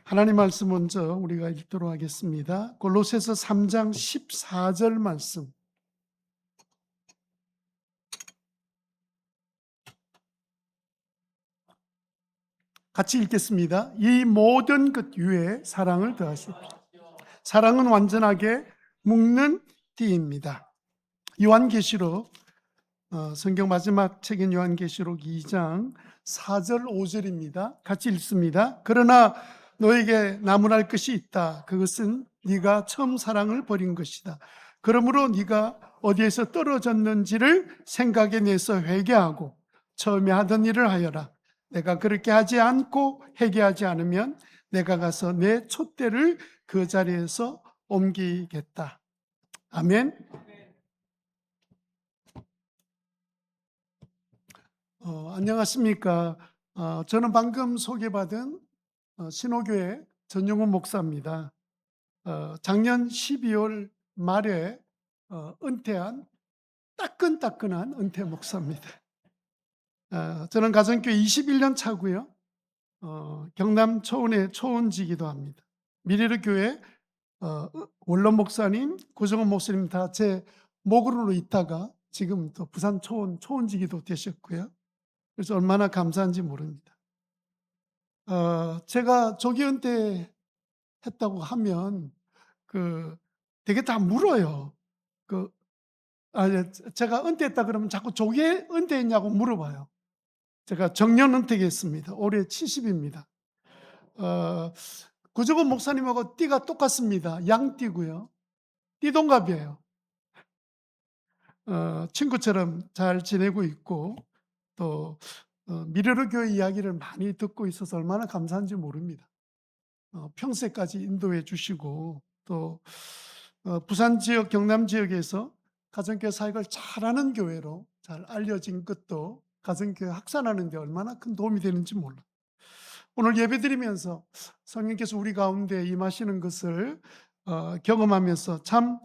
하나님 말씀 먼저 우리가 읽도록 하겠습니다. 골로새서 3장 14절 말씀 같이 읽겠습니다. 이 모든 것 위에 사랑을 더하십시오. 사랑은 완전하게 묶는 띠입니다. 요한계시록 성경 마지막 책인 요한계시록 2장 4절 5절입니다. 같이 읽습니다. 그러나 너에게 나무랄 것이 있다. 그것은 네가 처음 사랑을 버린 것이다. 그러므로 네가 어디에서 떨어졌는지를 생각해내서 회개하고 처음에 하던 일을 하여라. 내가 그렇게 하지 않고 회개하지 않으면 내가 가서 내 촛대를 그 자리에서 옮기겠다. 아멘. 안녕하십니까. 저는 방금 소개받은 신호교회 전용훈 목사입니다. 작년 12월 말에 은퇴한 따끈따끈한 은퇴 목사입니다. 저는 가정교회 21년 차고요. 경남 초원의 초원지기도 합니다. 미래로 교회 원로 목사님, 고정원 목사님 다 제 목으로 있다가 지금 또 부산 초원지기도 되셨고요. 그래서 얼마나 감사한지 모릅니다. 제가 조기 은퇴했다고 하면 되게 다 물어요. 제가 은퇴했다 그러면 자꾸 조기 은퇴했냐고 물어봐요. 제가 정년 은퇴했습니다. 올해 70입니다. 구정원 목사님하고 띠가 똑같습니다. 양띠고요. 띠동갑이에요. 친구처럼 잘 지내고 있고 또 미래로 교회 이야기를 많이 듣고 있어서 얼마나 감사한지 모릅니다. 평세까지 인도해 주시고 또 부산 지역, 경남 지역에서 가정교회 사역을 잘하는 교회로 잘 알려진 것도 가정교회 확산하는 데 얼마나 큰 도움이 되는지 몰라요. 오늘 예배드리면서 성령께서 우리 가운데 임하시는 것을 경험하면서 참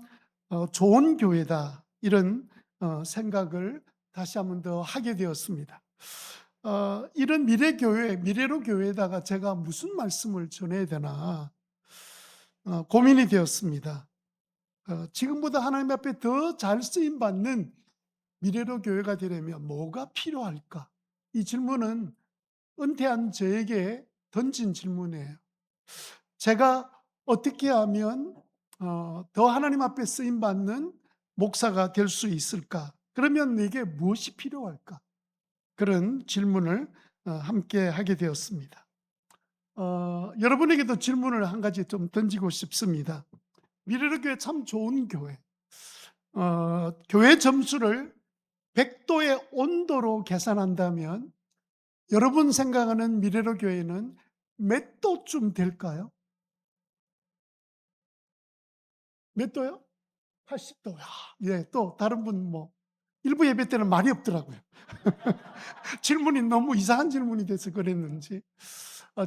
좋은 교회다 이런 생각을 다시 한번 더 하게 되었습니다. 이런 미래로 교회에다가 제가 무슨 말씀을 전해야 되나 고민이 되었습니다. 지금보다 하나님 앞에 더 잘 쓰임 받는 미래로 교회가 되려면 뭐가 필요할까? 이 질문은 은퇴한 저에게 던진 질문이에요. 제가 어떻게 하면 더 하나님 앞에 쓰임 받는 목사가 될 수 있을까? 그러면 내게 무엇이 필요할까? 그런 질문을 함께 하게 되었습니다. 여러분에게도 질문을 한 가지 좀 던지고 싶습니다. 미래로 교회 참 좋은 교회. 교회 점수를 100도의 온도로 계산한다면 여러분 생각하는 미래로 교회는 몇 도쯤 될까요? 몇 도요? 80도. 예, 또 다른 분 일부 예배 때는 말이 없더라고요. 질문이 너무 이상한 질문이 돼서 그랬는지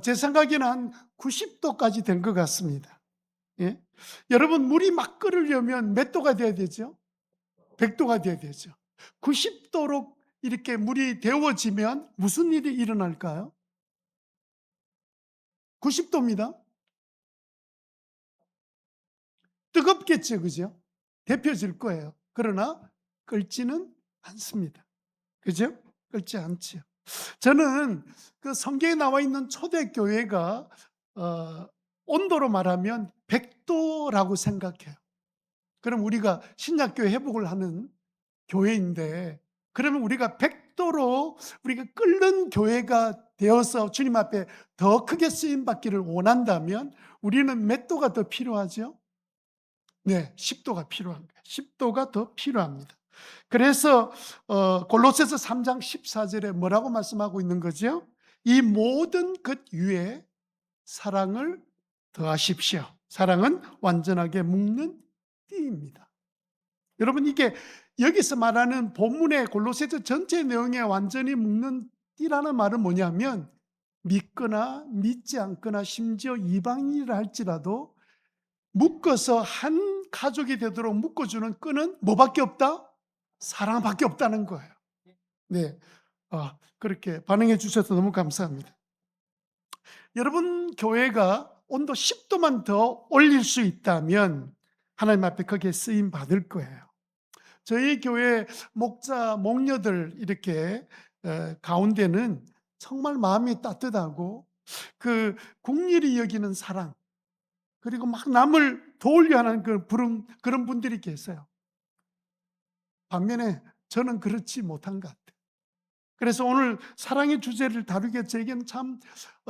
제 생각에는 한 90도까지 된 것 같습니다. 예? 여러분 물이 막 끓으려면 몇 도가 돼야 되죠? 100도가 돼야 되죠. 90도로 이렇게 물이 데워지면 무슨 일이 일어날까요? 90도입니다. 뜨겁겠죠, 그죠? 데펴질 거예요. 그러나 끓지는 않습니다. 그죠? 끓지 않지요. 저는 그 성경에 나와 있는 초대교회가 온도로 말하면 100도라고 생각해요. 그럼 우리가 신약교회 회복을 하는 교회인데 그러면 우리가 100도로 우리가 끓는 교회가 되어서 주님 앞에 더 크게 쓰임받기를 원한다면 우리는 몇 도가 더 필요하죠? 네, 10도가 필요한 거예요. 10도가 더 필요합니다. 그래서 골로새서 3장 14절에 뭐라고 말씀하고 있는 거죠? 이 모든 것 위에 사랑을 더하십시오. 사랑은 완전하게 묶는 띠입니다. 여러분 이게 여기서 말하는 본문의 골로새서 전체 내용에 완전히 묶는 띠라는 말은 뭐냐면 믿거나 믿지 않거나 심지어 이방인이라 할지라도 묶어서 한 가족이 되도록 묶어주는 끈은 뭐밖에 없다? 사랑밖에 없다는 거예요. 네, 그렇게 반응해 주셔서 너무 감사합니다. 여러분 교회가 온도 10도만 더 올릴 수 있다면 하나님 앞에 거기에 쓰임 받을 거예요. 저희 교회 목자, 목녀들 이렇게 가운데는 정말 마음이 따뜻하고 그 국리를 여기는 사랑, 그리고 막 남을 도우려 하는 그런 분들이 계세요. 반면에 저는 그렇지 못한 것 같아요. 그래서 오늘 사랑의 주제를 다루기에 저에게는 참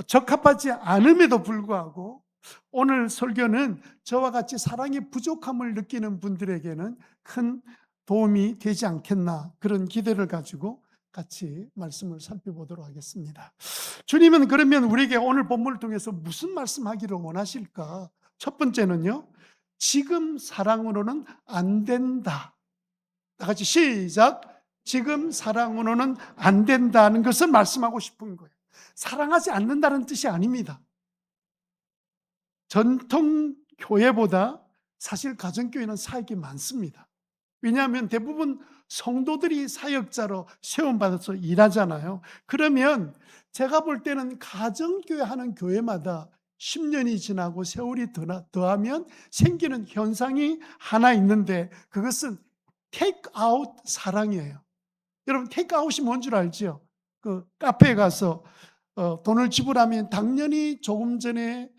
적합하지 않음에도 불구하고 오늘 설교는 저와 같이 사랑의 부족함을 느끼는 분들에게는 큰 도움이 되지 않겠나, 그런 기대를 가지고 같이 말씀을 살펴보도록 하겠습니다. 주님은 그러면 우리에게 오늘 본문을 통해서 무슨 말씀하기를 원하실까? 첫 번째는요, 지금 사랑으로는 안 된다. 다 같이 시작. 지금 사랑으로는 안 된다는 것을 말씀하고 싶은 거예요. 사랑하지 않는다는 뜻이 아닙니다. 전통 교회보다 사실 가정교회는 사역이 많습니다. 왜냐하면 대부분 성도들이 사역자로 세움받아서 일하잖아요. 그러면 제가 볼 때는 가정교회 하는 교회마다 10년이 지나고 세월이 더하면 생기는 현상이 하나 있는데, 그것은 테이크아웃 사랑이에요. 여러분, 테이크아웃이 뭔 줄 알죠? 그 카페에 가서 돈을 지불하면 당연히 조금 전에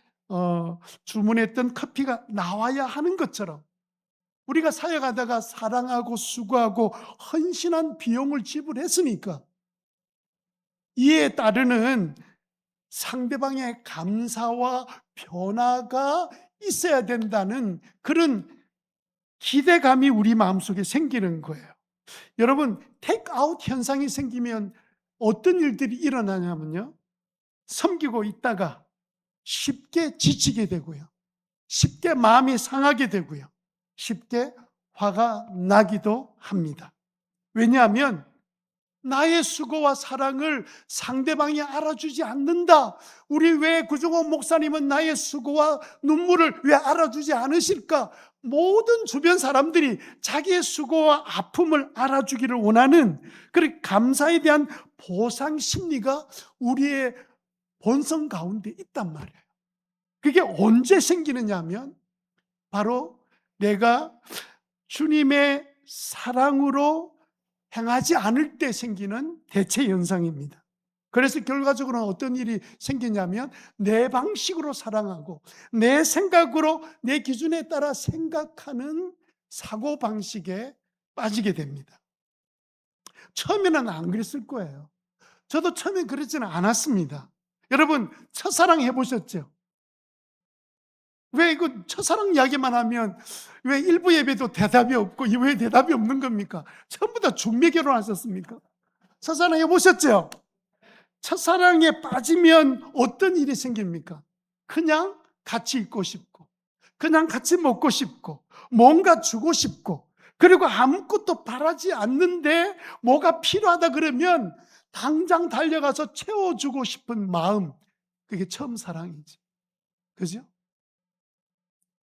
주문했던 커피가 나와야 하는 것처럼, 우리가 사역하다가 사랑하고 수고하고 헌신한 비용을 지불했으니까 이에 따르는 상대방의 감사와 변화가 있어야 된다는 그런 기대감이 우리 마음속에 생기는 거예요. 여러분, 테이크아웃 현상이 생기면 어떤 일들이 일어나냐면요, 섬기고 있다가 쉽게 지치게 되고요, 쉽게 마음이 상하게 되고요, 쉽게 화가 나기도 합니다. 왜냐하면 나의 수고와 사랑을 상대방이 알아주지 않는다. 우리 왜 구종원 목사님은 나의 수고와 눈물을 왜 알아주지 않으실까? 모든 주변 사람들이 자기의 수고와 아픔을 알아주기를 원하는 그런 감사에 대한 보상 심리가 우리의 본성 가운데 있단 말이에요. 그게 언제 생기느냐 하면 바로 내가 주님의 사랑으로 행하지 않을 때 생기는 대체 현상입니다. 그래서 결과적으로는 어떤 일이 생기냐면 내 방식으로 사랑하고 내 생각으로, 내 기준에 따라 생각하는 사고방식에 빠지게 됩니다. 처음에는 안 그랬을 거예요. 저도 처음엔 그렇지는 않았습니다. 여러분, 첫사랑 해보셨죠? 왜 이거 첫사랑 이야기만 하면 왜 일부 예배도 대답이 없고 왜 대답이 없는 겁니까? 전부 다 중매 결혼하셨습니까? 첫사랑 해보셨죠? 첫사랑에 빠지면 어떤 일이 생깁니까? 그냥 같이 있고 싶고, 그냥 같이 먹고 싶고, 뭔가 주고 싶고, 그리고 아무것도 바라지 않는데 뭐가 필요하다 그러면 당장 달려가서 채워주고 싶은 마음, 그게 처음 사랑이지. 그죠?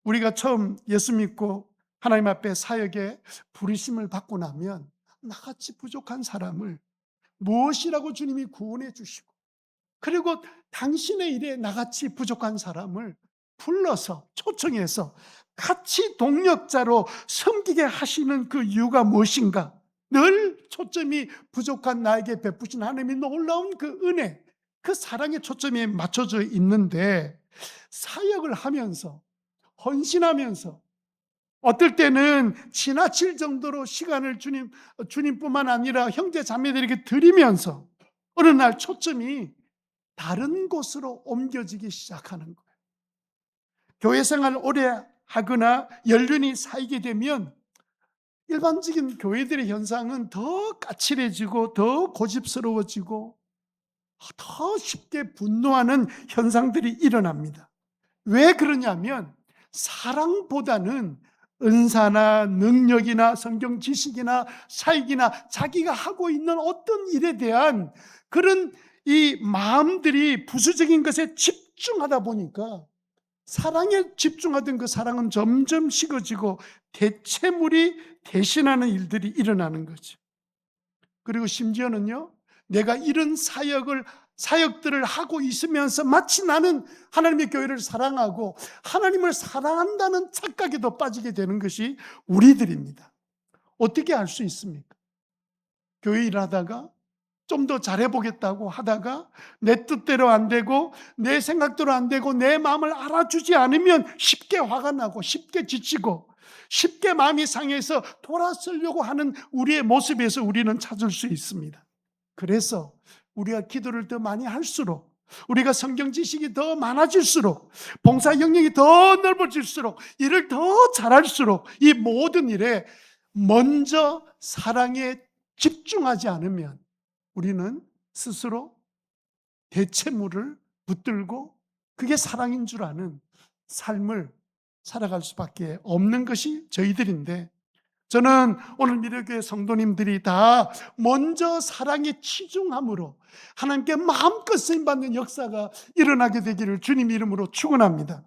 우리가 처음 예수 믿고 하나님 앞에 사역에 부르심을 받고 나면 나같이 부족한 사람을 무엇이라고 주님이 구원해 주시고, 그리고 당신의 일에 나같이 부족한 사람을 불러서 초청해서 같이 동력자로 섬기게 하시는 그 이유가 무엇인가? 늘 초점이 부족한 나에게 베푸신 하나님의 놀라운 그 은혜, 그 사랑의 초점이 맞춰져 있는데, 사역을 하면서 헌신하면서 어떨 때는 지나칠 정도로 시간을 주님뿐만 아니라 형제 자매들에게 드리면서 어느 날 초점이 다른 곳으로 옮겨지기 시작하는 거예요. 교회 생활 오래 하거나 연륜이 쌓이게 되면 일반적인 교회들의 현상은 더 까칠해지고 더 고집스러워지고 더 쉽게 분노하는 현상들이 일어납니다. 왜 그러냐면 사랑보다는 은사나 능력이나 성경 지식이나 사역이나 자기가 하고 있는 어떤 일에 대한 그런 이 마음들이 부수적인 것에 집중하다 보니까 사랑에 집중하던 그 사랑은 점점 식어지고 대체물이 대신하는 일들이 일어나는 거죠. 그리고 심지어는요, 내가 이런 사역을 사역들을 하고 있으면서 마치 나는 하나님의 교회를 사랑하고 하나님을 사랑한다는 착각에도 빠지게 되는 것이 우리들입니다. 어떻게 알 수 있습니까? 교회 일하다가 좀 더 잘해보겠다고 하다가 내 뜻대로 안 되고 내 생각대로 안 되고 내 마음을 알아주지 않으면 쉽게 화가 나고 쉽게 지치고 쉽게 마음이 상해서 돌아서려고 하는 우리의 모습에서 우리는 찾을 수 있습니다. 그래서 우리가 기도를 더 많이 할수록, 우리가 성경 지식이 더 많아질수록, 봉사 영역이 더 넓어질수록, 일을 더 잘할수록 이 모든 일에 먼저 사랑에 집중하지 않으면 우리는 스스로 대체물을 붙들고 그게 사랑인 줄 아는 삶을 살아갈 수밖에 없는 것이 저희들인데, 저는 오늘 미래교회 성도님들이 다 먼저 사랑에 치중함으로 하나님께 마음껏 쓰임받는 역사가 일어나게 되기를 주님 이름으로 축원합니다.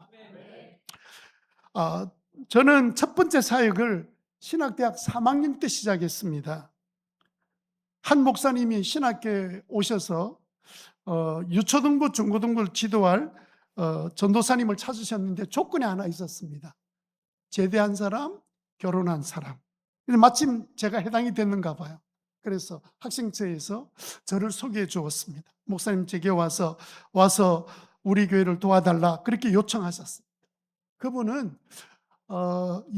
저는 첫 번째 사역을 신학대학 3학년 때 시작했습니다. 한 목사님이 신학교에 오셔서 유초등부, 중고등부를 지도할 전도사님을 찾으셨는데 조건이 하나 있었습니다. 제대한 사람, 결혼한 사람. 근데 마침 제가 해당이 됐는가 봐요. 그래서 학생처에서 저를 소개해 주었습니다. 목사님 제게 와서 우리 교회를 도와달라 그렇게 요청하셨습니다. 그분은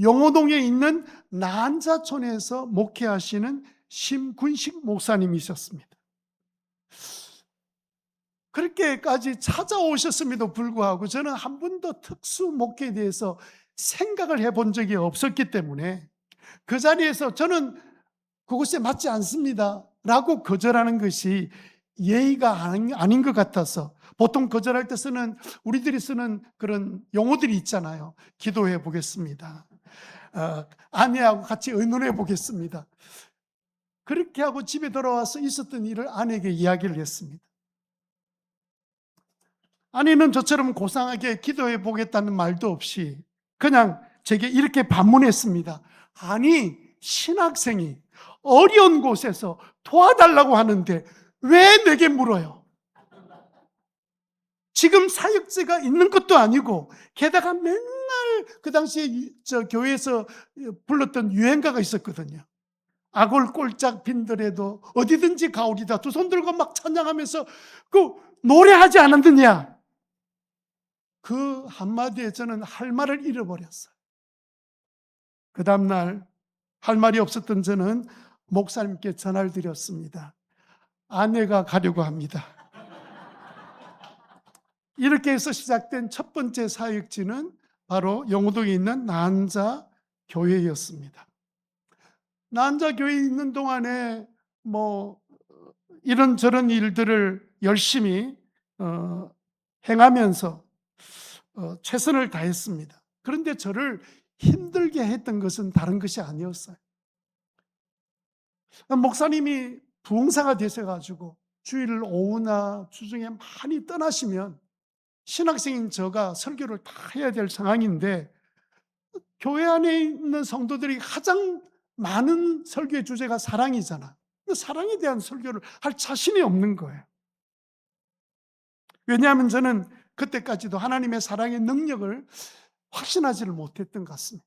영호동에 있는 난자촌에서 목회하시는 심군식 목사님이셨습니다. 그렇게까지 찾아오셨음에도 불구하고 저는 한 번도 특수 목회에 대해서 생각을 해본 적이 없었기 때문에 그 자리에서 저는 그곳에 맞지 않습니다 라고 거절하는 것이 예의가 아닌 것 같아서, 보통 거절할 때 우리들이 쓰는 그런 용어들이 있잖아요. 기도해 보겠습니다, 아내하고 같이 의논해 보겠습니다. 그렇게 하고 집에 돌아와서 있었던 일을 아내에게 이야기를 했습니다. 아내는 저처럼 고상하게 기도해 보겠다는 말도 없이 그냥 제게 이렇게 반문했습니다. 아니, 신학생이 어려운 곳에서 도와달라고 하는데 왜 내게 물어요? 지금 사역제가 있는 것도 아니고, 게다가 맨날 그 당시에 교회에서 불렀던 유행가가 있었거든요. 악을 꼴짝 빈들에도 어디든지 가오리다. 두 손 들고 막 찬양하면서 그 노래하지 않았느냐. 그 한마디에 저는 할 말을 잃어버렸어요. 그 다음날 할 말이 없었던 저는 목사님께 전화를 드렸습니다. 아내가 가려고 합니다. 이렇게 해서 시작된 첫 번째 사역지는 바로 영호동에 있는 난자 교회였습니다. 난자 교회에 있는 동안에 이런저런 일들을 열심히 행하면서 최선을 다했습니다. 그런데 저를 힘들게 했던 것은 다른 것이 아니었어요. 목사님이 부흥사가 되셔가지고 주일 오후나 주중에 많이 떠나시면 신학생인 저가 설교를 다 해야 될 상황인데, 교회 안에 있는 성도들이 가장 많은 설교의 주제가 사랑이잖아. 사랑에 대한 설교를 할 자신이 없는 거예요. 왜냐하면 저는 그때까지도 하나님의 사랑의 능력을 확신하지를 못했던 것 같습니다.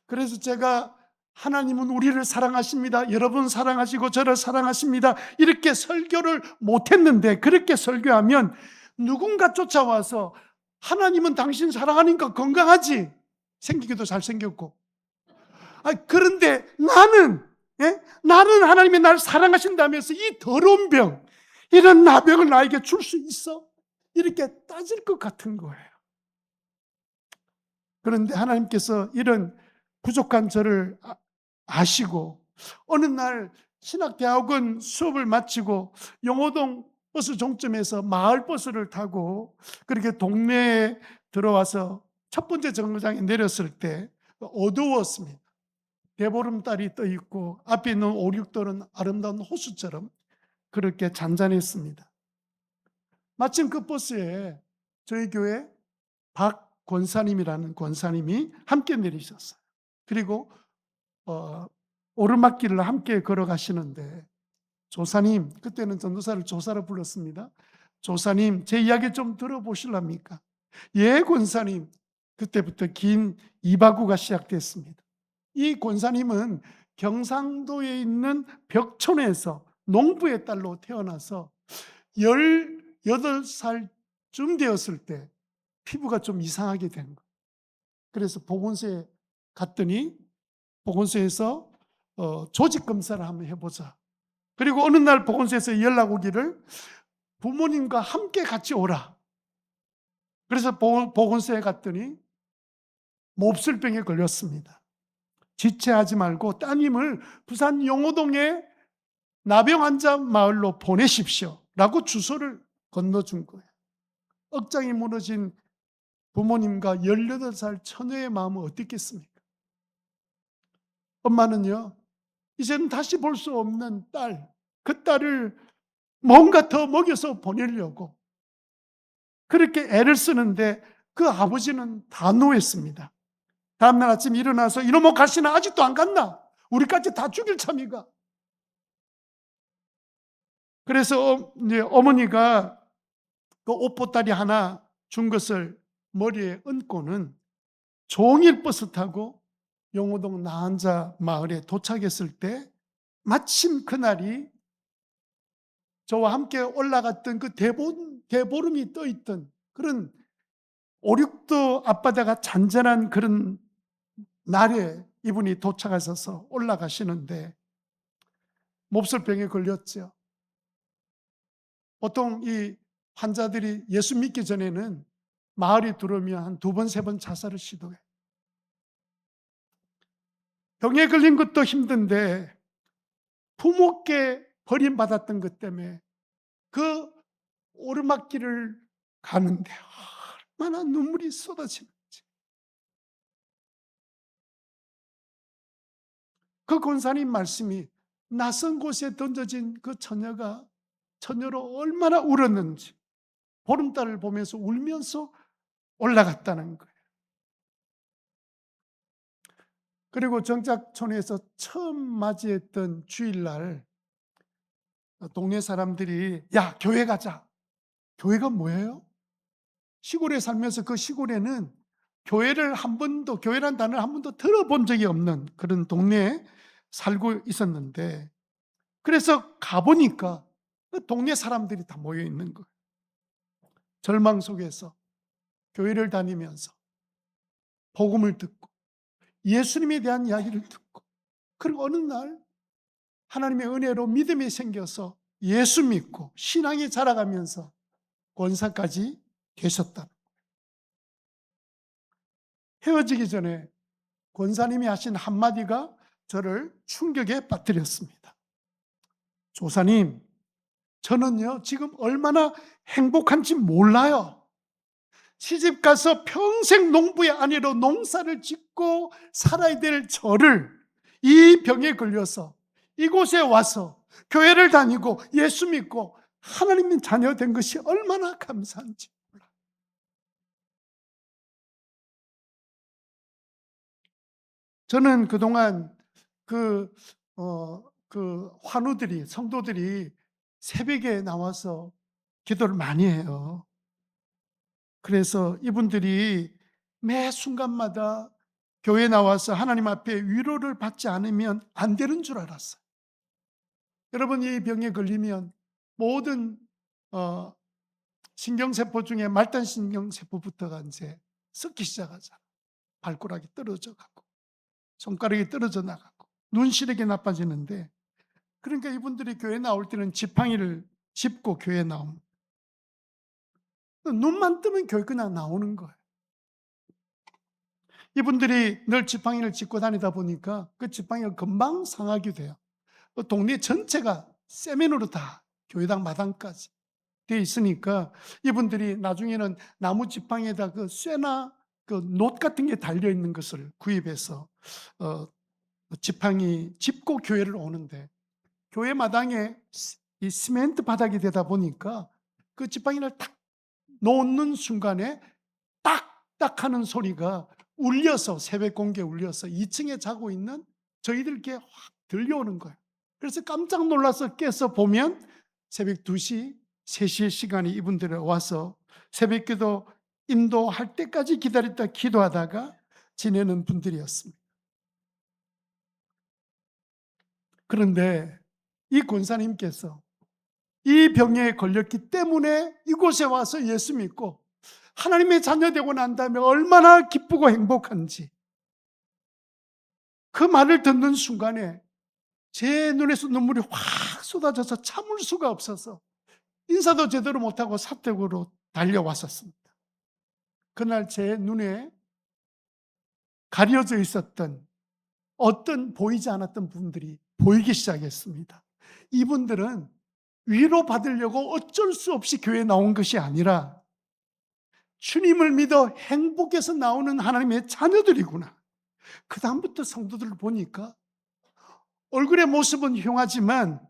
그래서 제가 하나님은 우리를 사랑하십니다, 여러분 사랑하시고 저를 사랑하십니다, 이렇게 설교를 못했는데, 그렇게 설교하면 누군가 쫓아와서 하나님은 당신 사랑하니까 건강하지, 생기기도 잘생겼고, 그런데 나는 하나님이 나를 사랑하신다면서 이 더러운 병, 이런 나병을 나에게 줄 수 있어? 이렇게 따질 것 같은 거예요. 그런데 하나님께서 이런 부족한 저를 아시고 어느 날 신학대학원 수업을 마치고 영호동 버스 종점에서 마을 버스를 타고 그렇게 동네에 들어와서 첫 번째 정거장에 내렸을 때 어두웠습니다. 대보름달이 떠 있고 앞에 있는 5, 6돌은 아름다운 호수처럼 그렇게 잔잔했습니다. 마침 그 버스에 저희 교회 박 권사님이라는 권사님이 함께 내리셨어요. 그리고 오르막길을 함께 걸어가시는데 조사님, 그때는 전도사를 조사로 불렀습니다. 조사님, 제 이야기 좀 들어보실랍니까? 예, 권사님. 그때부터 긴 이바구가 시작됐습니다. 이 권사님은 경상도에 있는 벽촌에서 농부의 딸로 태어나서 18살쯤 되었을 때 피부가 좀 이상하게 된 거예요. 그래서 보건소에 갔더니 보건소에서 조직 검사를 한번 해보자. 그리고 어느 날 보건소에서 연락 오기를 부모님과 함께 같이 오라. 그래서 보건소에 갔더니 몹쓸병에 걸렸습니다. 지체하지 말고 따님을 부산 용호동의 나병 환자 마을로 보내십시오. 라고 주소를 건너준 거예요. 억장이 무너진 부모님과 18살 처녀의 마음은 어떻겠습니까? 엄마는요, 이제는 다시 볼 수 없는 딸, 그 딸을 뭔가 더 먹여서 보내려고 그렇게 애를 쓰는데 그 아버지는 다 노했습니다. 다음날 아침 일어나서 이놈의 가시나 아직도 안 갔나? 우리까지 다 죽일 참이가. 그래서 이제 어머니가 그 옷보따리 하나 준 것을 머리에 얹고는 종일 버스 타고 용호동 나한자 마을에 도착했을 때 마침 그날이 저와 함께 올라갔던 그 대보름이 떠있던 그런 5, 6도 앞바다가 잔잔한 그런 날에 이분이 도착하셔서 올라가시는데 몹쓸병에 걸렸죠. 보통 이 환자들이 예수 믿기 전에는 마을에 들어오면 한 2번, 3번 자살을 시도해. 병에 걸린 것도 힘든데 부모께 버림받았던 것 때문에 그 오르막길을 가는데 얼마나 눈물이 쏟아지는지. 그 권사님 말씀이 낯선 곳에 던져진 그 처녀로 얼마나 울었는지 보름달을 보면서 울면서 올라갔다는 거예요. 그리고 정착촌에서 처음 맞이했던 주일날 동네 사람들이 야, 교회 가자. 교회가 뭐예요? 시골에 살면서 그 시골에는 교회란 단어를 한 번도 들어본 적이 없는 그런 동네에 살고 있었는데, 그래서 가보니까 그 동네 사람들이 다 모여 있는 거예요. 절망 속에서 교회를 다니면서 복음을 듣고 예수님에 대한 이야기를 듣고, 그리고 어느 날 하나님의 은혜로 믿음이 생겨서 예수 믿고 신앙이 자라가면서 권사까지 되셨다. 헤어지기 전에 권사님이 하신 한마디가 저를 충격에 빠뜨렸습니다. 조사님, 저는요 지금 얼마나 행복한지 몰라요. 시집가서 평생 농부의 아내로 농사를 짓고 살아야 될 저를 이 병에 걸려서 이곳에 와서 교회를 다니고 예수 믿고 하나님의 자녀 된 것이 얼마나 감사한지 몰라요. 저는 그동안 그 환우들이, 성도들이 새벽에 나와서 기도를 많이 해요. 그래서 이분들이 매 순간마다 교회에 나와서 하나님 앞에 위로를 받지 않으면 안 되는 줄 알았어요. 여러분, 이 병에 걸리면 모든 신경세포 중에 말단 신경세포부터가 이제 썩기 시작하잖아요. 발가락이 떨어져 가고 손가락이 떨어져 나가고 눈시력이 나빠지는데, 그러니까 이분들이 교회 나올 때는 지팡이를 짚고 교회 나옵니다. 눈만 뜨면 교회 그냥 나오는 거예요. 이분들이 늘 지팡이를 짚고 다니다 보니까 그 지팡이가 금방 상하게 돼요. 동네 전체가 세면으로 다 교회당 마당까지 되어 있으니까 이분들이 나중에는 나무 지팡이에다 그 쇠나 그 놋 같은 게 달려 있는 것을 구입해서 지팡이 짚고 교회를 오는데, 교회 마당에 이 시멘트 바닥이 되다 보니까 그 지팡이를 탁 놓는 순간에 딱딱 하는 소리가 울려서, 새벽 공기에 울려서 2층에 자고 있는 저희들께 확 들려오는 거예요. 그래서 깜짝 놀라서 깨서 보면 새벽 2시, 3시의 시간이 이분들이 와서 새벽기도 인도할 때까지 기다렸다 기도하다가 지내는 분들이었습니다. 그런데 이 권사님께서 이 병에 걸렸기 때문에 이곳에 와서 예수 믿고 하나님의 자녀 되고 난 다음에 얼마나 기쁘고 행복한지, 그 말을 듣는 순간에 제 눈에서 눈물이 확 쏟아져서 참을 수가 없어서 인사도 제대로 못하고 사택으로 달려왔었습니다. 그날 제 눈에 가려져 있었던 어떤 보이지 않았던 분들이 보이기 시작했습니다. 이분들은 위로받으려고 어쩔 수 없이 교회에 나온 것이 아니라 주님을 믿어 행복해서 나오는 하나님의 자녀들이구나. 그 다음부터 성도들을 보니까 얼굴의 모습은 흉하지만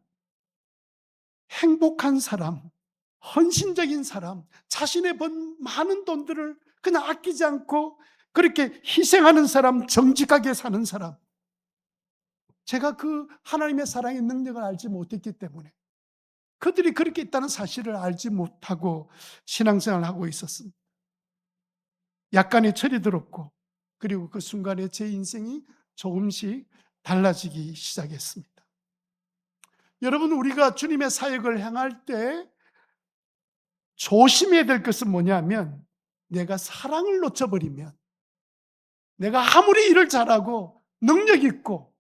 행복한 사람, 헌신적인 사람, 자신의 번 많은 돈들을 그냥 아끼지 않고 그렇게 희생하는 사람, 정직하게 사는 사람. 제가 그 하나님의 사랑의 능력을 알지 못했기 때문에 그들이 그렇게 있다는 사실을 알지 못하고 신앙생활을 하고 있었습니다. 약간의 철이 들었고, 그리고 그 순간에 제 인생이 조금씩 달라지기 시작했습니다. 여러분, 우리가 주님의 사역을 행할 때 조심해야 될 것은 뭐냐면, 내가 사랑을 놓쳐버리면, 내가 아무리 일을 잘하고 능력 있고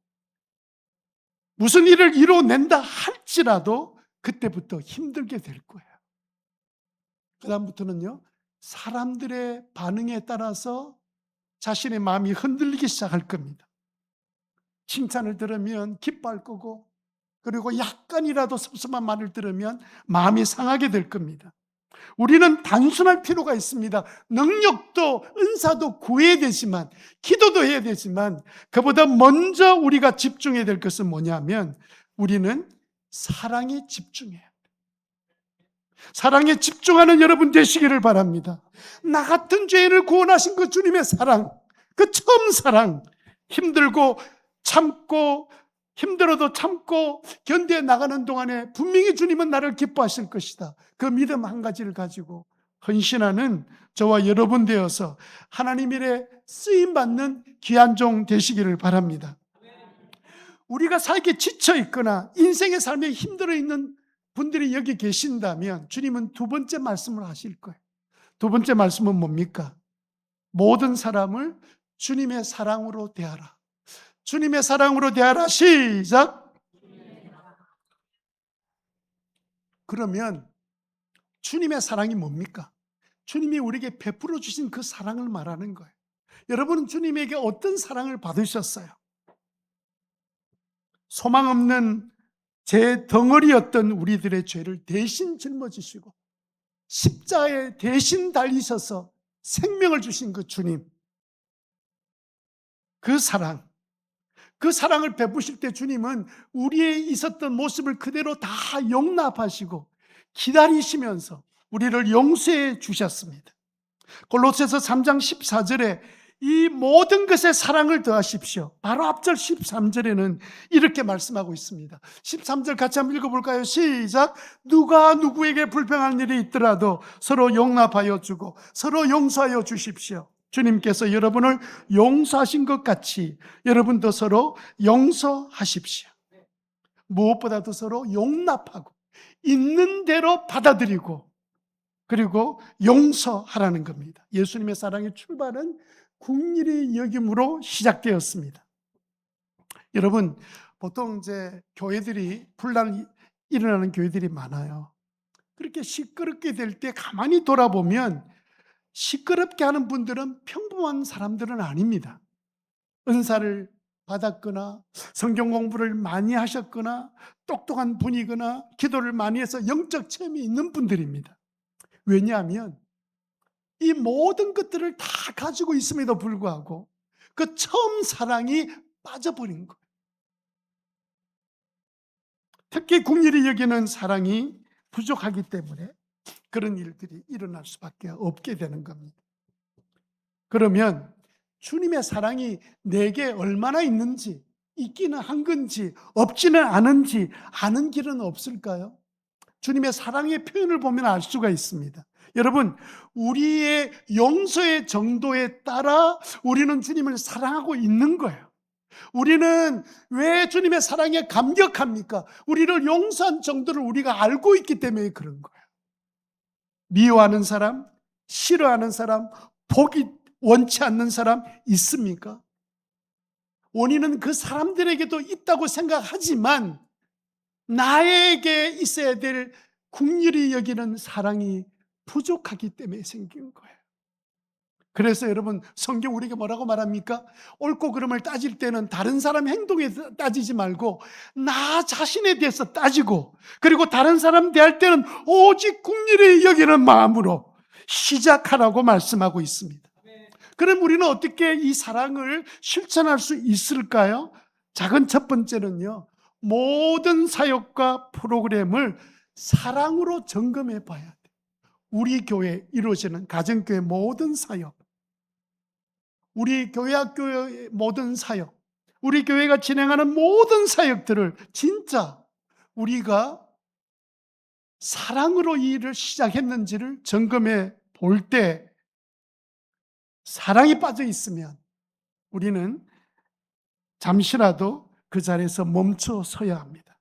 무슨 일을 이뤄낸다 할지라도 그때부터 힘들게 될 거예요. 그 다음부터는요, 사람들의 반응에 따라서 자신의 마음이 흔들리기 시작할 겁니다. 칭찬을 들으면 기뻐할 거고, 그리고 약간이라도 섭섭한 말을 들으면 마음이 상하게 될 겁니다. 우리는 단순할 필요가 있습니다. 능력도 은사도 구해야 되지만, 기도도 해야 되지만, 그보다 먼저 우리가 집중해야 될 것은 뭐냐면, 우리는 사랑에 집중해야 돼요. 사랑에 집중하는 여러분 되시기를 바랍니다. 나 같은 죄인을 구원하신 그 주님의 사랑, 그 처음 사랑, 힘들고 참고 힘들어도 참고 견뎌 나가는 동안에 분명히 주님은 나를 기뻐하실 것이다. 그 믿음 한 가지를 가지고 헌신하는 저와 여러분 되어서 하나님 일에 쓰임받는 귀한 종 되시기를 바랍니다. 우리가 살기 지쳐 있거나 인생의 삶에 힘들어 있는 분들이 여기 계신다면 주님은 두 번째 말씀을 하실 거예요. 두 번째 말씀은 뭡니까? 모든 사람을 주님의 사랑으로 대하라. 주님의 사랑으로 대하라. 시작. 그러면 주님의 사랑이 뭡니까? 주님이 우리에게 베풀어 주신 그 사랑을 말하는 거예요. 여러분은 주님에게 어떤 사랑을 받으셨어요? 소망 없는 제 덩어리였던 우리들의 죄를 대신 짊어지시고 십자가에 대신 달리셔서 생명을 주신 그 주님, 그 사랑, 그 사랑을 베푸실 때 주님은 우리의 있었던 모습을 그대로 다 용납하시고 기다리시면서 우리를 용서해 주셨습니다. 골로새서 3장 14절에 이 모든 것에 사랑을 더하십시오. 바로 앞절 13절에는 이렇게 말씀하고 있습니다. 13절 같이 한번 읽어볼까요? 시작. 누가 누구에게 불평할 일이 있더라도 서로 용납하여 주고 서로 용서하여 주십시오. 주님께서 여러분을 용서하신 것 같이 여러분도 서로 용서하십시오. 무엇보다도 서로 용납하고 있는 대로 받아들이고 그리고 용서하라는 겁니다. 예수님의 사랑의 출발은 긍휼히 여김으로 시작되었습니다. 여러분, 보통 이제 교회들이 분란이 일어나는 교회들이 많아요. 그렇게 시끄럽게 될 때 가만히 돌아보면 시끄럽게 하는 분들은 평범한 사람들은 아닙니다. 은사를 받았거나 성경 공부를 많이 하셨거나 똑똑한 분이거나 기도를 많이 해서 영적 체험이 있는 분들입니다. 왜냐하면 이 모든 것들을 다 가지고 있음에도 불구하고 그 처음 사랑이 빠져버린 거예요. 특히 긍휼히 여기는 사랑이 부족하기 때문에 그런 일들이 일어날 수밖에 없게 되는 겁니다. 그러면 주님의 사랑이 내게 얼마나 있는지 있기는 한 건지 없지는 않은지 아는 길은 없을까요? 주님의 사랑의 표현을 보면 알 수가 있습니다. 여러분, 우리의 용서의 정도에 따라 우리는 주님을 사랑하고 있는 거예요. 우리는 왜 주님의 사랑에 감격합니까? 우리를 용서한 정도를 우리가 알고 있기 때문에 그런 거예요. 미워하는 사람, 싫어하는 사람, 보기 원치 않는 사람 있습니까? 원인은 그 사람들에게도 있다고 생각하지만 나에게 있어야 될 긍휼히 여기는 사랑이 부족하기 때문에 생긴 거예요. 그래서 여러분, 성경 우리에게 뭐라고 말합니까? 옳고 그름을 따질 때는 다른 사람 행동에 따지지 말고 나 자신에 대해서 따지고, 그리고 다른 사람 대할 때는 오직 긍휼히 여기는 마음으로 시작하라고 말씀하고 있습니다. 그럼 우리는 어떻게 이 사랑을 실천할 수 있을까요? 작은 첫 번째는요, 모든 사역과 프로그램을 사랑으로 점검해 봐야 돼요. 우리 교회에 이루어지는 가정교회 모든 사역, 우리 교회 학교의 모든 사역, 우리 교회가 진행하는 모든 사역들을 진짜 우리가 사랑으로 이 일을 시작했는지를 점검해 볼 때, 사랑이 빠져 있으면 우리는 잠시라도 그 자리에서 멈춰 서야 합니다.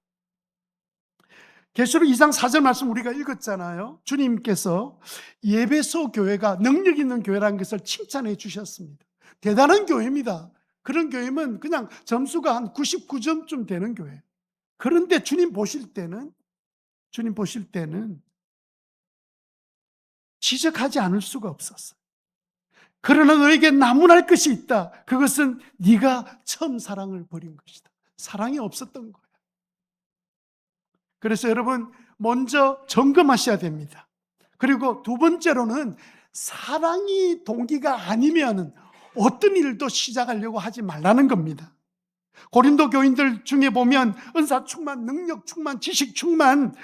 계시록 2장 4절 말씀 우리가 읽었잖아요. 주님께서 예배소 교회가 능력 있는 교회라는 것을 칭찬해 주셨습니다. 대단한 교회입니다. 그런 교회면 그냥 점수가 한 99점쯤 되는 교회. 그런데 주님 보실 때는 지적하지 않을 수가 없었어요. 그러나 너에게 나무랄 것이 있다. 그것은 네가 처음 사랑을 버린 것이다. 사랑이 없었던 거예요. 그래서 여러분, 먼저 점검하셔야 됩니다. 그리고 두 번째로는 사랑이 동기가 아니면 어떤 일도 시작하려고 하지 말라는 겁니다. 고린도 교인들 중에 보면 은사 충만, 능력 충만, 지식 충만,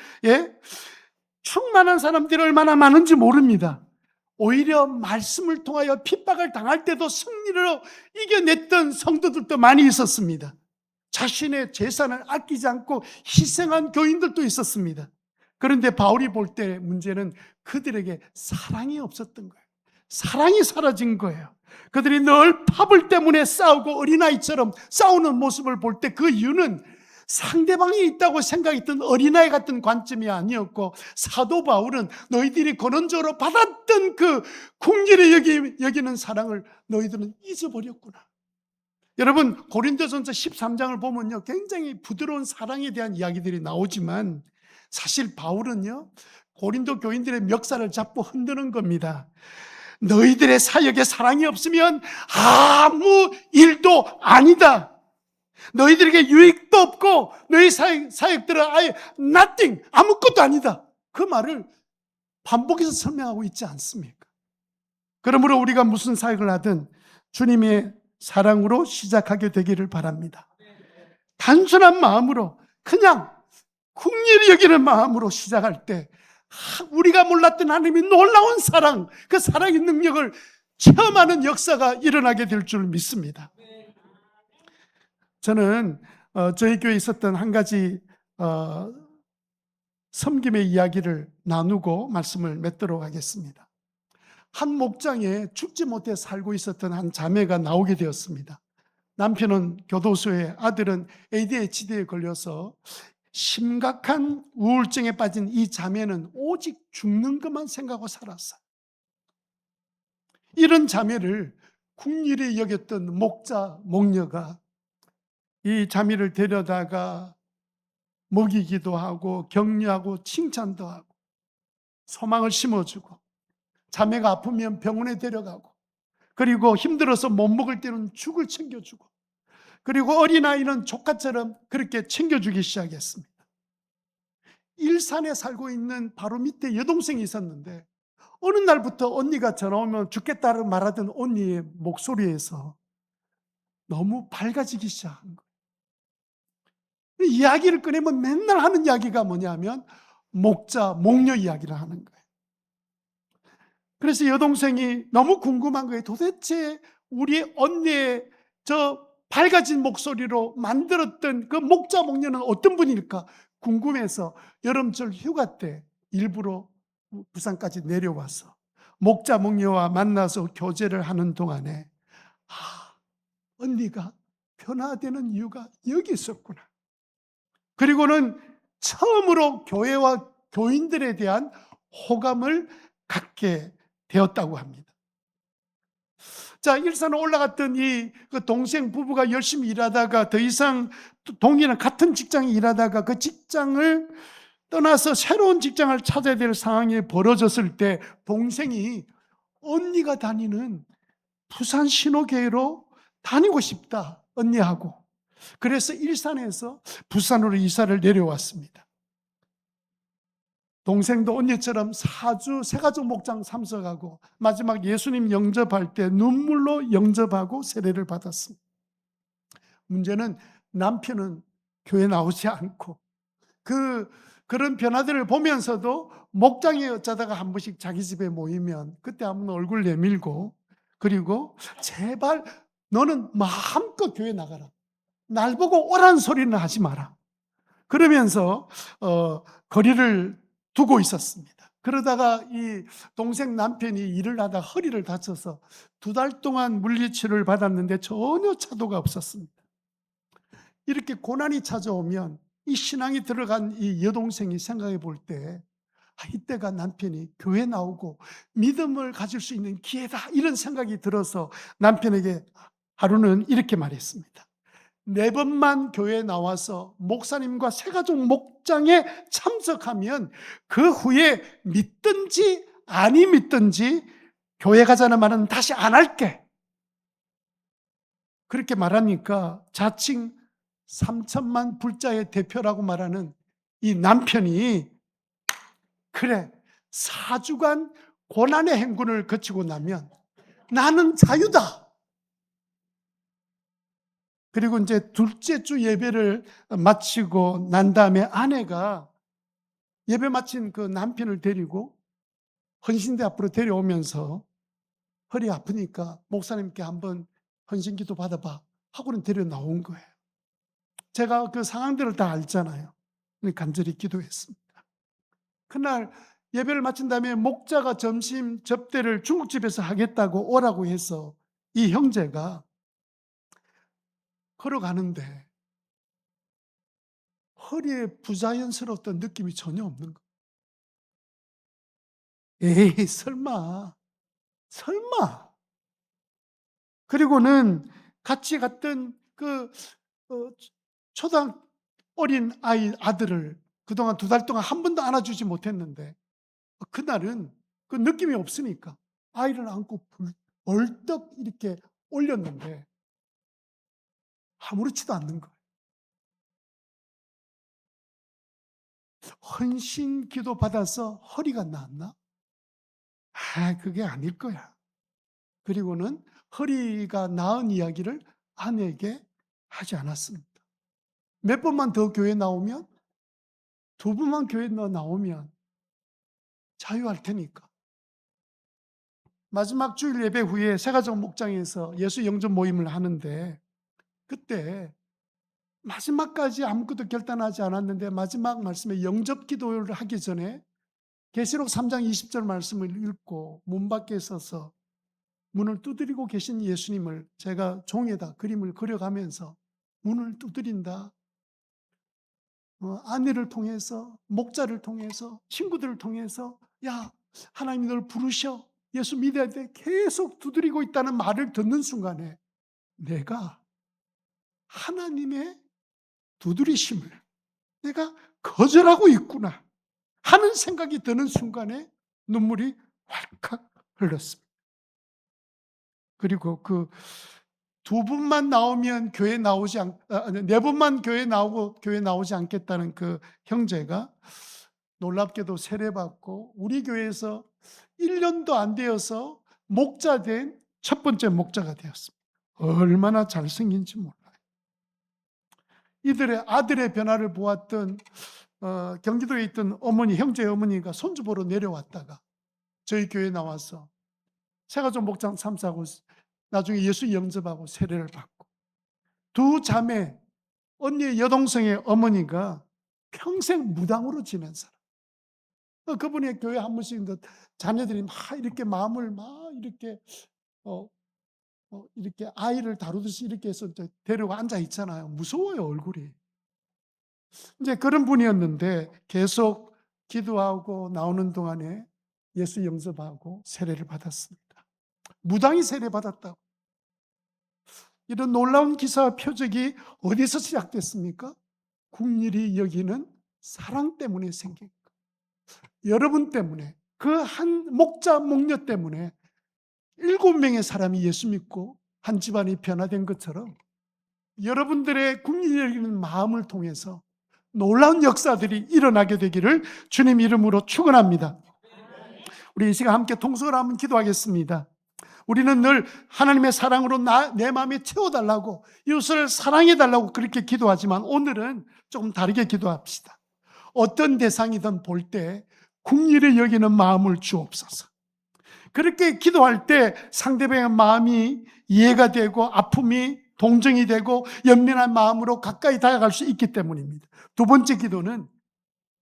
충만한 사람들이 얼마나 많은지 모릅니다. 오히려 말씀을 통하여 핍박을 당할 때도 승리로 이겨냈던 성도들도 많이 있었습니다. 자신의 재산을 아끼지 않고 희생한 교인들도 있었습니다. 그런데 바울이 볼 때 문제는 그들에게 사랑이 없었던 거예요. 사랑이 사라진 거예요. 그들이 늘 파벌 때문에 싸우고 어린아이처럼 싸우는 모습을 볼 때 그 이유는 상대방이 있다고 생각했던 어린아이 같은 관점이 아니었고, 사도 바울은 너희들이 근원적으로 받았던 그 긍휼히 여기는 사랑을 너희들은 잊어버렸구나. 여러분, 고린도전서 13장을 보면요, 굉장히 부드러운 사랑에 대한 이야기들이 나오지만 사실 바울은요, 고린도 교인들의 멱살을 잡고 흔드는 겁니다. 너희들의 사역에 사랑이 없으면 아무 일도 아니다. 너희들에게 유익도 없고 너희 사역들은 아예 nothing, 아무것도 아니다. 그 말을 반복해서 설명하고 있지 않습니까? 그러므로 우리가 무슨 사역을 하든 주님의 사랑으로 시작하게 되기를 바랍니다. 단순한 마음으로, 그냥 긍휼히 여기는 마음으로 시작할 때 우리가 몰랐던 하나님의 놀라운 사랑, 그 사랑의 능력을 체험하는 역사가 일어나게 될 줄 믿습니다. 저는 저희 교회에 있었던 한 가지 섬김의 이야기를 나누고 말씀을 맺도록 하겠습니다. 한 목장에 죽지 못해 살고 있었던 한 자매가 나오게 되었습니다. 남편은 교도소에, 아들은 ADHD에 걸려서 심각한 우울증에 빠진 이 자매는 오직 죽는 것만 생각하고 살았어요. 이런 자매를 긍휼히 여겼던 목자, 목녀가 이 자매를 데려다가 먹이기도 하고 격려하고 칭찬도 하고 소망을 심어주고, 자매가 아프면 병원에 데려가고, 그리고 힘들어서 못 먹을 때는 죽을 챙겨주고, 그리고 어린아이는 조카처럼 그렇게 챙겨주기 시작했습니다. 일산에 살고 있는 바로 밑에 여동생이 있었는데 어느 날부터 언니가 전화 오면 죽겠다고 말하던 언니의 목소리에서 너무 밝아지기 시작한 거예요. 이야기를 꺼내면 맨날 하는 이야기가 뭐냐면 목자, 목녀 이야기를 하는 거예요. 그래서 여동생이 너무 궁금한 거예요. 도대체 우리 언니의 저 밝아진 목소리로 만들었던 그 목자 목녀는 어떤 분일까 궁금해서 여름철 휴가 때 일부러 부산까지 내려와서 목자 목녀와 만나서 교제를 하는 동안에 언니가 변화되는 이유가 여기 있었구나. 그리고는 처음으로 교회와 교인들에 대한 호감을 갖게 되었다고 합니다. 자, 일산에 올라갔던 그 동생 부부가 열심히 일하다가 더 이상 동이랑 같은 직장에 일하다가 그 직장을 떠나서 새로운 직장을 찾아야 될 상황이 벌어졌을 때 동생이 언니가 다니는 부산 신호교회로 다니고 싶다, 언니하고. 그래서 일산에서 부산으로 이사를 내려왔습니다. 동생도 언니처럼 사주 새가족 목장 참석하고 마지막 예수님 영접할 때 눈물로 영접하고 세례를 받았습니다. 문제는 남편은 교회 나오지 않고 그런 변화들을 보면서도 목장에 어쩌다가 한 번씩 자기 집에 모이면 그때 한번 얼굴 내밀고, 그리고 제발 너는 마음껏 교회 나가라, 날 보고 오란 소리는 하지 마라, 그러면서 거리를 두고 있었습니다. 그러다가 이 동생 남편이 일을 하다 허리를 다쳐서 2달 동안 물리치료를 받았는데 전혀 차도가 없었습니다. 이렇게 고난이 찾아오면 이 신앙이 들어간 이 여동생이 생각해 볼 때 이때가 남편이 교회 나오고 믿음을 가질 수 있는 기회다, 이런 생각이 들어서 남편에게 하루는 이렇게 말했습니다. 4번만 교회에 나와서 목사님과 새가족 목장에 참석하면 그 후에 믿든지 아니 믿든지 교회 가자는 말은 다시 안 할게. 그렇게 말하니까 자칭 3천만 불자의 대표라고 말하는 이 남편이 그래, 4주간 고난의 행군을 거치고 나면 나는 자유다. 그리고 이제 둘째 주 예배를 마치고 난 다음에 아내가 예배 마친 그 남편을 데리고 헌신대 앞으로 데려오면서 허리 아프니까 목사님께 한번 헌신기도 받아봐 하고는 데려 나온 거예요. 제가 그 상황들을 다 알잖아요. 간절히 기도했습니다. 그날 예배를 마친 다음에 목자가 점심 접대를 중국집에서 하겠다고 오라고 해서 이 형제가 걸어가는데 허리에 부자연스러웠던 느낌이 전혀 없는 거예요. 에이, 설마. 그리고는 같이 갔던 그 초등 어린 아들을 그동안 2달 동안 한 번도 안아주지 못했는데 그날은 그 느낌이 없으니까 아이를 안고 벌떡 이렇게 올렸는데 아무렇지도 않는 거예요. 헌신 기도 받아서 허리가 나았나? 그게 아닐 거야. 그리고는 허리가 나은 이야기를 아내에게 하지 않았습니다. 몇 번만 더 교회 나오면, 2번만 교회 나오면 자유할 테니까. 마지막 주일 예배 후에 새가족 목장에서 예수 영접 모임을 하는데 그때 마지막까지 아무것도 결단하지 않았는데 마지막 말씀에 영접 기도를 하기 전에 계시록 3장 20절 말씀을 읽고 문 밖에 서서 문을 두드리고 계신 예수님을 제가 종에다 그림을 그려가면서 문을 두드린다. 아내를 통해서, 목자를 통해서, 친구들을 통해서 야, 하나님이 널 부르셔, 예수 믿어야 돼, 계속 두드리고 있다는 말을 듣는 순간에 내가 하나님의 두드리심을 내가 거절하고 있구나 하는 생각이 드는 순간에 눈물이 왈칵 흘렀습니다. 그리고 그 2번만 나오면 교회 나오지 4번만 교회 나오고 교회 나오지 않겠다는 그 형제가 놀랍게도 세례받고 우리 교회에서 1년도 안 되어서 목자 된 첫 번째 목자가 되었습니다. 얼마나 잘생긴지 몰라요. 이들의 아들의 변화를 보았던 경기도에 있던 어머니, 형제 어머니가 손주 보러 내려왔다가 저희 교회에 나와서 새가족 목장 참사하고 나중에 예수 영접하고 세례를 받고 두 자매, 언니 여동생의 어머니가 평생 무당으로 지낸 사람. 그분의 교회 한 번씩 자녀들이 막 이렇게 마음을 막 이렇게 어, 이렇게 아이를 다루듯이 이렇게 해서 데리고 앉아 있잖아요. 무서워요, 얼굴이. 이제 그런 분이었는데 계속 기도하고 나오는 동안에 예수 영접하고 세례를 받았습니다. 무당이 세례 받았다고. 이런 놀라운 기사와 표적이 어디서 시작됐습니까? 국률이 여기는 사랑 때문에 생긴 거예요. 여러분 때문에, 그 한 목자 목녀 때문에 7명의 사람이 예수 믿고 한 집안이 변화된 것처럼 여러분들의 국률이 여기는 마음을 통해서 놀라운 역사들이 일어나게 되기를 주님 이름으로 축원합니다. 우리 이 시간 함께 통성을 한번 기도하겠습니다. 우리는 늘 하나님의 사랑으로 내 마음에 채워달라고, 이웃을 사랑해달라고 그렇게 기도하지만 오늘은 조금 다르게 기도합시다. 어떤 대상이든 볼 때 긍휼히 여기는 마음을 주옵소서. 그렇게 기도할 때 상대방의 마음이 이해가 되고 아픔이 동정이 되고 연민한 마음으로 가까이 다가갈 수 있기 때문입니다. 두 번째 기도는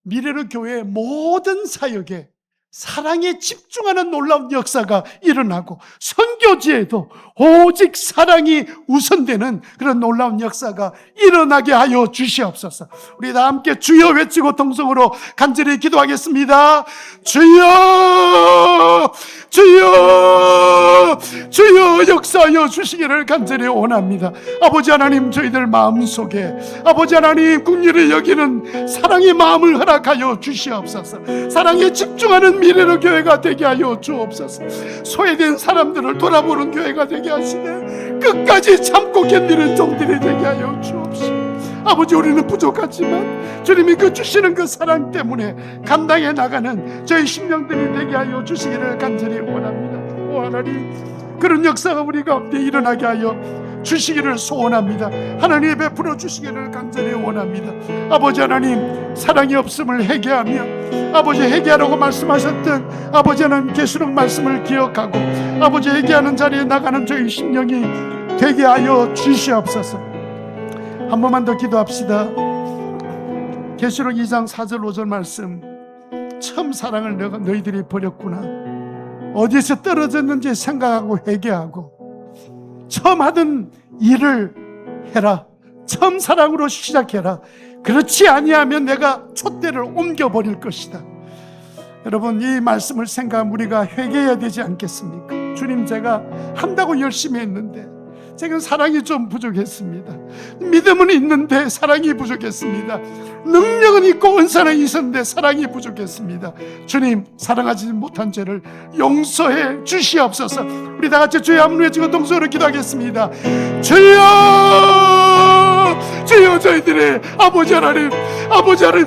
미래로 교회의 모든 사역에 사랑에 집중하는 놀라운 역사가 일어나고 선교지에도 오직 사랑이 우선되는 그런 놀라운 역사가 일어나게 하여 주시옵소서. 우리 다 함께 주여 외치고 통성으로 간절히 기도하겠습니다. 주여, 주여, 주여 역사하여 주시기를 간절히 원합니다. 아버지 하나님, 저희들 마음속에 아버지 하나님 긍휼히 여기는 사랑의 마음을 허락하여 주시옵소서. 사랑에 집중하는 미래로 교회가 되게 하여 주옵소서. 소외된 사람들을 돌아보는 교회가 되게 하시네. 끝까지 참고 견디는 종들이 되게 하여 주옵시고, 아버지 우리는 부족하지만 주님이 그 주시는 그 사랑 때문에 감당해 나가는 저희 심령들이 되게 하여 주시기를 간절히 원합니다. 오 하나님, 그런 역사가 우리 가운데 일어나게 하여 주시기를 소원합니다. 하나님이 베풀어 주시기를 간절히 원합니다. 아버지 하나님, 사랑이 없음을 회개하며 아버지 회개하라고 말씀하셨던 아버지 하나님 계시록 말씀을 기억하고 아버지 회개하는 자리에 나가는 저희 심령이 되게 하여 주시옵소서. 한 번만 더 기도합시다. 계시록 2장 4절 5절 말씀, 처음 사랑을 너희들이 버렸구나. 어디서 떨어졌는지 생각하고 회개하고 처음 하던 일을 해라. 처음 사랑으로 시작해라. 그렇지 아니하면 내가 촛대를 옮겨버릴 것이다. 여러분, 이 말씀을 생각하면 우리가 회개해야 되지 않겠습니까? 주님, 제가 한다고 열심히 했는데 제가 사랑이 좀 부족했습니다. 믿음은 있는데 사랑이 부족했습니다. 능력은 있고 은사는 있었는데 사랑이 부족했습니다. 주님, 사랑하지 못한 죄를 용서해 주시옵소서. 우리 다 같이 주의 한번 외치고 동서로 기도하겠습니다. 주여, 주여, 저희들의 아버지 하나님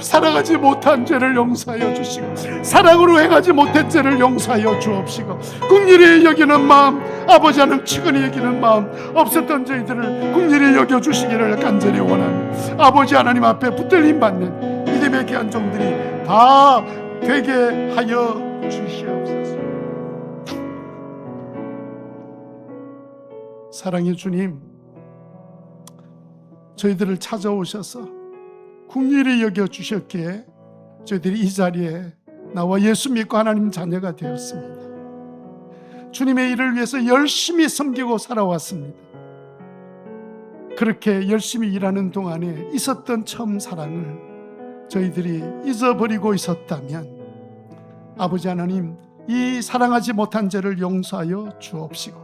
사랑하지 못한 죄를 용서하여 주시고 사랑으로 행하지 못한 죄를 용서하여 주옵시고 긍휼히 여기는 마음, 아버지 하나님 측은히 여기는 마음 없었던 저희들을 긍휼히 여겨주시기를 간절히 원합니다. 아버지 하나님 앞에 붙들림 받는 믿음의 귀한 종들이 다 되게 하여 주시옵소서. 사랑의 주님, 저희들을 찾아오셔서 긍휼히 여겨주셨기에 저희들이 이 자리에 나와 예수 믿고 하나님 자녀가 되었습니다. 주님의 일을 위해서 열심히 섬기고 살아왔습니다. 그렇게 열심히 일하는 동안에 있었던 처음 사랑을 저희들이 잊어버리고 있었다면 아버지 하나님, 이 사랑하지 못한 죄를 용서하여 주옵시고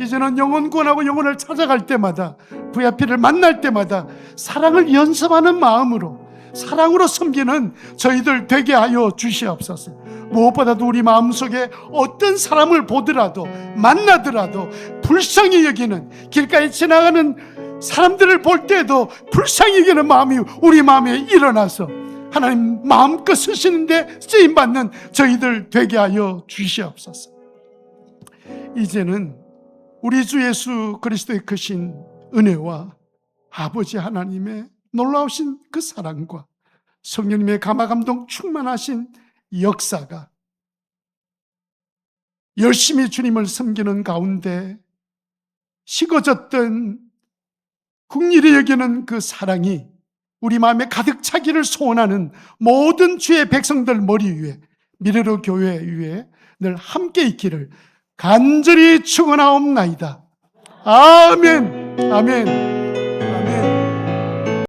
이제는 영혼 구원하고 영혼을 찾아갈 때마다 VIP를 만날 때마다 사랑을 연습하는 마음으로 사랑으로 섬기는 저희들 되게 하여 주시옵소서. 무엇보다도 우리 마음속에 어떤 사람을 보더라도 만나더라도 불쌍히 여기는, 길가에 지나가는 사람들을 볼 때도 불쌍히 여기는 마음이 우리 마음에 일어나서 하나님 마음껏 쓰시는데 쓰임받는 저희들 되게 하여 주시옵소서. 이제는 우리 주 예수 그리스도의 크신 은혜와 아버지 하나님의 놀라우신 그 사랑과 성령님의 감화감동 충만하신 역사가 열심히 주님을 섬기는 가운데 식어졌던 긍휼히 여기는 그 사랑이 우리 마음에 가득 차기를 소원하는 모든 주의 백성들 머리 위에, 미르르 교회 위에 늘 함께 있기를 간절히 축원하옵나이다. 아멘. 아멘.